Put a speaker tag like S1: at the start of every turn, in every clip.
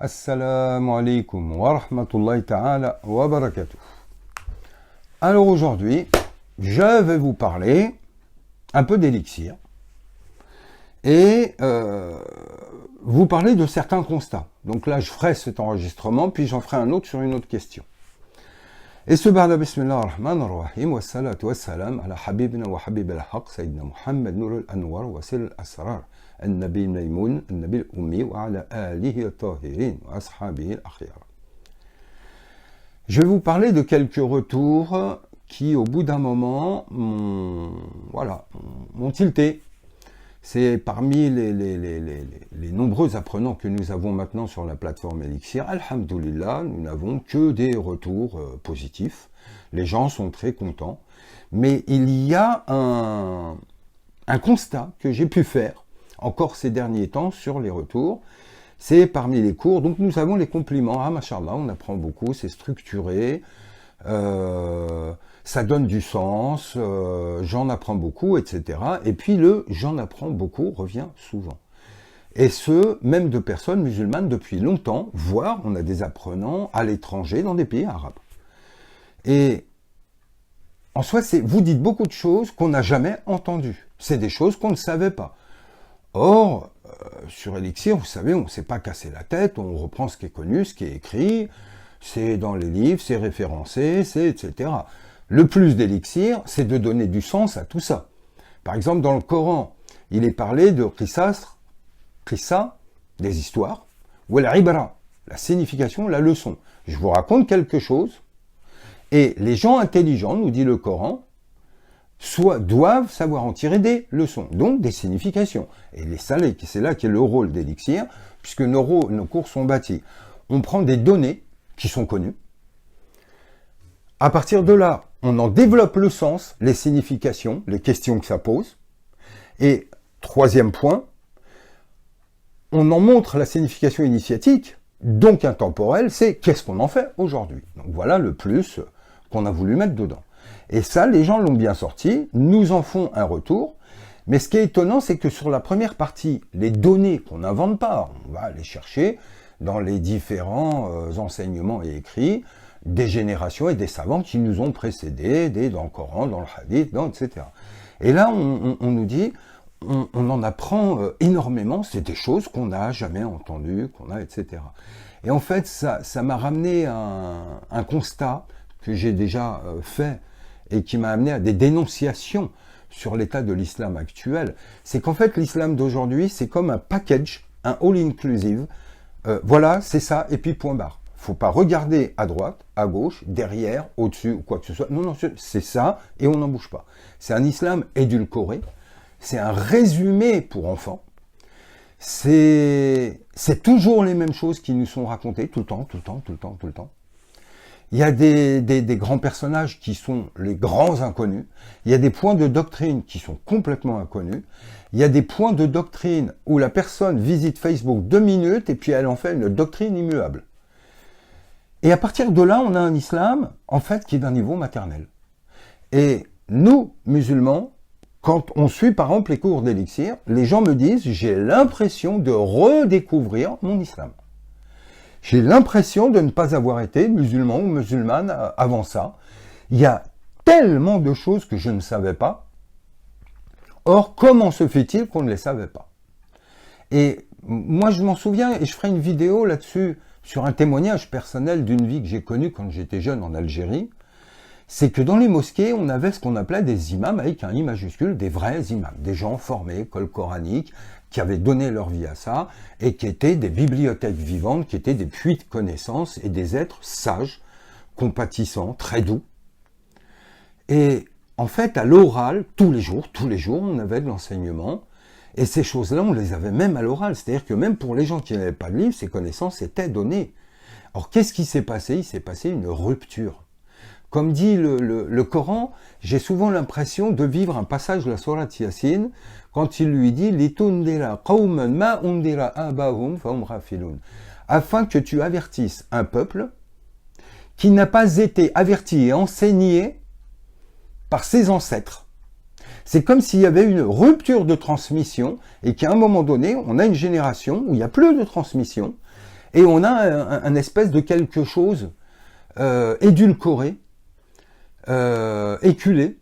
S1: Assalamu alaikum wa rahmatullahi ta'ala wa barakatuh. Alors aujourd'hui, je vais vous parler un peu d'élixir et vous parler de certains constats. Donc là, je ferai cet enregistrement, puis j'en ferai un autre sur une autre question. Et ce barda bismillah ar-Rahman ar-Rahim wa salatu wa salam ala habibina wa habib al-haq sayyidina Muhammad nur al-anwar wa sil al-asrar al-nabi al-maymoun al-nabi al-ummi wa ala alihi al-tahirin wa ashabihi al-akhyar. Je vais vous parler de quelques retours qui, au bout d'un moment, m'ont tilté. C'est parmi les nombreux apprenants que nous avons maintenant sur la plateforme Elixir. Alhamdoulilah, nous n'avons que des retours positifs. Les gens sont très contents. Mais il y a un constat que j'ai pu faire encore ces derniers temps sur les retours. C'est parmi les cours. Donc nous avons les compliments. Ah, machallah, on apprend beaucoup, c'est structuré. Ça donne du sens, j'en apprends beaucoup, etc. Et puis le « j'en apprends beaucoup » revient souvent. Et ce, même de personnes musulmanes depuis longtemps, voire on a des apprenants à l'étranger dans des pays arabes. Et en soi, vous dites beaucoup de choses qu'on n'a jamais entendues. C'est des choses qu'on ne savait pas. Or, sur Elixir, vous savez, on ne s'est pas cassé la tête, on reprend ce qui est connu, ce qui est écrit, c'est dans les livres, c'est référencé, c'est etc. Le plus d'élixir, c'est de donner du sens à tout ça. Par exemple, dans le Coran, il est parlé de qissa, des histoires, ou al-ibra, la signification, la leçon. Je vous raconte quelque chose, et les gens intelligents, nous dit le Coran, doivent savoir en tirer des leçons, donc des significations. Et c'est là qu'est le rôle d'élixir, puisque nos cours sont bâtis. On prend des données qui sont connues. À partir de là, on en développe le sens, les significations, les questions que ça pose. Et troisième point, on en montre la signification initiatique, donc intemporelle, c'est qu'est-ce qu'on en fait aujourd'hui. Donc voilà le plus qu'on a voulu mettre dedans. Et ça, les gens l'ont bien sorti, nous en font un retour. Mais ce qui est étonnant, c'est que sur la première partie, les données qu'on n'invente pas, on va aller chercher dans les différents enseignements et écrits, des générations et des savants qui nous ont précédés, dans le Coran, dans le Hadith, etc. Et là, on nous dit, on en apprend énormément, c'est des choses qu'on n'a jamais entendues, etc. Et en fait, ça m'a ramené un constat que j'ai déjà fait et qui m'a amené à des dénonciations sur l'état de l'islam actuel. C'est qu'en fait, l'islam d'aujourd'hui, c'est comme un package, un all-inclusive. Voilà, c'est ça, et puis point barre. Faut pas regarder à droite, à gauche, derrière, au-dessus, ou quoi que ce soit. Non, c'est ça, et on n'en bouge pas. C'est un islam édulcoré, c'est un résumé pour enfants, c'est toujours les mêmes choses qui nous sont racontées, tout le temps. Il y a des grands personnages qui sont les grands inconnus, il y a des points de doctrine qui sont complètement inconnus, il y a des points de doctrine où la personne visite Facebook 2 minutes et puis elle en fait une doctrine immuable. Et à partir de là, on a un islam, en fait, qui est d'un niveau maternel. Et nous, musulmans, quand on suit, par exemple, les cours d'élixir, les gens me disent, j'ai l'impression de redécouvrir mon islam. J'ai l'impression de ne pas avoir été musulman ou musulmane avant ça. Il y a tellement de choses que je ne savais pas. Or, comment se fait-il qu'on ne les savait pas? Et moi, je m'en souviens, et je ferai une vidéo là-dessus, sur un témoignage personnel d'une vie que j'ai connue quand j'étais jeune en Algérie, c'est que dans les mosquées, on avait ce qu'on appelait des imams avec un I majuscule, des vrais imams, des gens formés, école coranique, qui avaient donné leur vie à ça, et qui étaient des bibliothèques vivantes, qui étaient des puits de connaissances et des êtres sages, compatissants, très doux. Et en fait, à l'oral, tous les jours, on avait de l'enseignement. Et ces choses-là, on les avait même à l'oral. C'est-à-dire que même pour les gens qui n'avaient pas de livre, ces connaissances étaient données. Alors, qu'est-ce qui s'est passé? Il s'est passé une rupture. Comme dit le Coran, j'ai souvent l'impression de vivre un passage de la sourate Yasin, quand il lui dit « Litundira qawman ma undira abahum fahum ghafilun » afin que tu avertisses un peuple qui n'a pas été averti et enseigné par ses ancêtres. C'est comme s'il y avait une rupture de transmission et qu'à un moment donné, on a une génération où il n'y a plus de transmission Et on a un espèce de quelque chose édulcoré, éculé,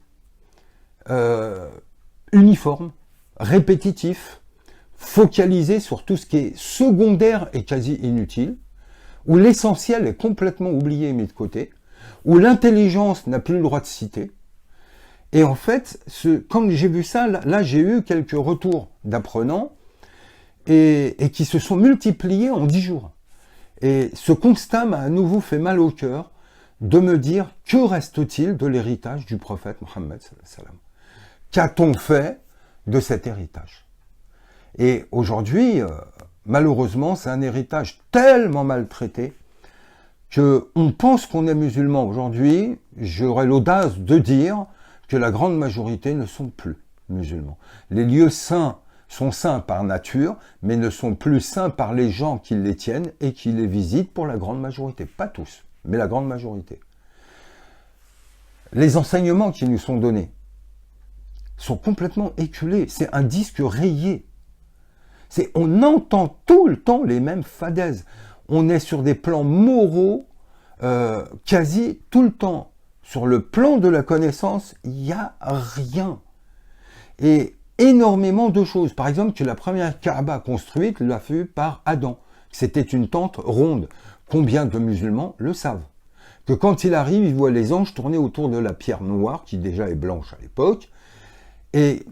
S1: uniforme, répétitif, focalisé sur tout ce qui est secondaire et quasi inutile, où l'essentiel est complètement oublié et mis de côté, où l'intelligence n'a plus le droit de citer. Et en fait, quand j'ai vu ça, là j'ai eu quelques retours d'apprenants et qui se sont multipliés en 10 jours. Et ce constat m'a à nouveau fait mal au cœur de me dire, que reste-t-il de l'héritage du prophète Mohammed sallallahu alayhi wa sallam? Qu'a-t-on fait de cet héritage? Et aujourd'hui, malheureusement, c'est un héritage tellement maltraité qu'on pense qu'on est musulman. Aujourd'hui, j'aurais l'audace de dire que la grande majorité ne sont plus musulmans. Les lieux saints sont saints par nature, mais ne sont plus saints par les gens qui les tiennent et qui les visitent pour la grande majorité. Pas tous, mais la grande majorité. Les enseignements qui nous sont donnés sont complètement éculés. C'est un disque rayé. On entend tout le temps les mêmes fadaises. On est sur des plans moraux quasi tout le temps. Sur le plan de la connaissance, il n'y a rien. Et énormément de choses. Par exemple, que la première Kaaba construite l'a fut par Adam. C'était une tente ronde. Combien de musulmans le savent? Que quand il arrive, il voit les anges tourner autour de la pierre noire, qui déjà est blanche à l'époque. Et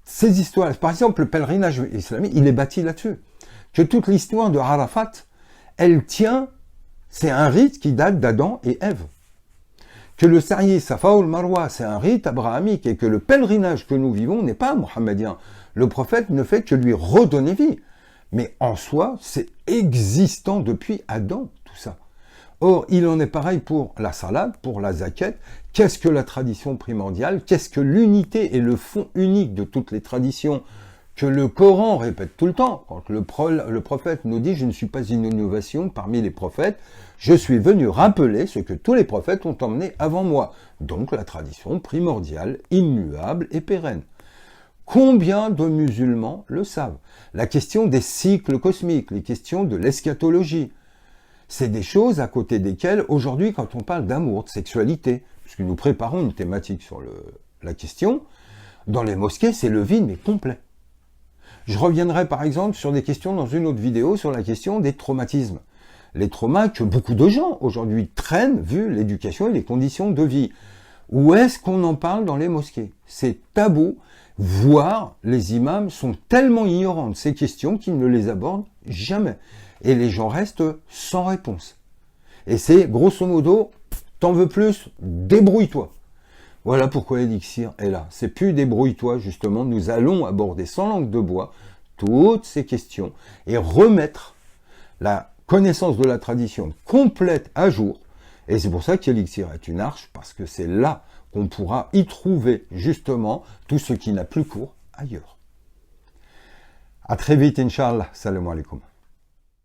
S1: ces histoires, par exemple, le pèlerinage islamique, il est bâti là-dessus. Que toute l'histoire de Arafat, elle tient, c'est un rite qui date d'Adam et Ève. Que le Sa'i, Safa ou le Marwa, c'est un rite abrahamique, et que le pèlerinage que nous vivons n'est pas mohammedien. Le prophète ne fait que lui redonner vie. Mais en soi, c'est existant depuis Adam, tout ça. Or, il en est pareil pour la salade, pour la zakat. Qu'est-ce que la tradition primordiale? Qu'est-ce que l'unité et le fond unique de toutes les traditions que le Coran répète tout le temps? Quand le prophète nous dit « Je ne suis pas une innovation parmi les prophètes, je suis venu rappeler ce que tous les prophètes ont emmené avant moi. » Donc la tradition primordiale, immuable et pérenne. Combien de musulmans le savent? La question des cycles cosmiques, les questions de l'eschatologie. C'est des choses à côté desquelles, aujourd'hui, quand on parle d'amour, de sexualité, puisque nous préparons une thématique sur la question, dans les mosquées, c'est le vide, mais complet. Je reviendrai par exemple sur des questions dans une autre vidéo sur la question des traumatismes. Les traumas que beaucoup de gens aujourd'hui traînent vu l'éducation et les conditions de vie. Où est-ce qu'on en parle dans les mosquées? C'est tabou, voire les imams sont tellement ignorants de ces questions qu'ils ne les abordent jamais. Et les gens restent sans réponse. Et c'est grosso modo, t'en veux plus, débrouille-toi. Voilà pourquoi Elixir est là. C'est plus débrouille-toi, justement. Nous allons aborder sans langue de bois toutes ces questions et remettre la connaissance de la tradition complète à jour. Et c'est pour ça qu'Elixir est une arche, parce que c'est là qu'on pourra y trouver justement tout ce qui n'a plus cours ailleurs. À très vite, Inch'Allah. Salam alaikum.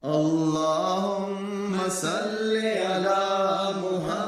S2: اللهم صل على محمد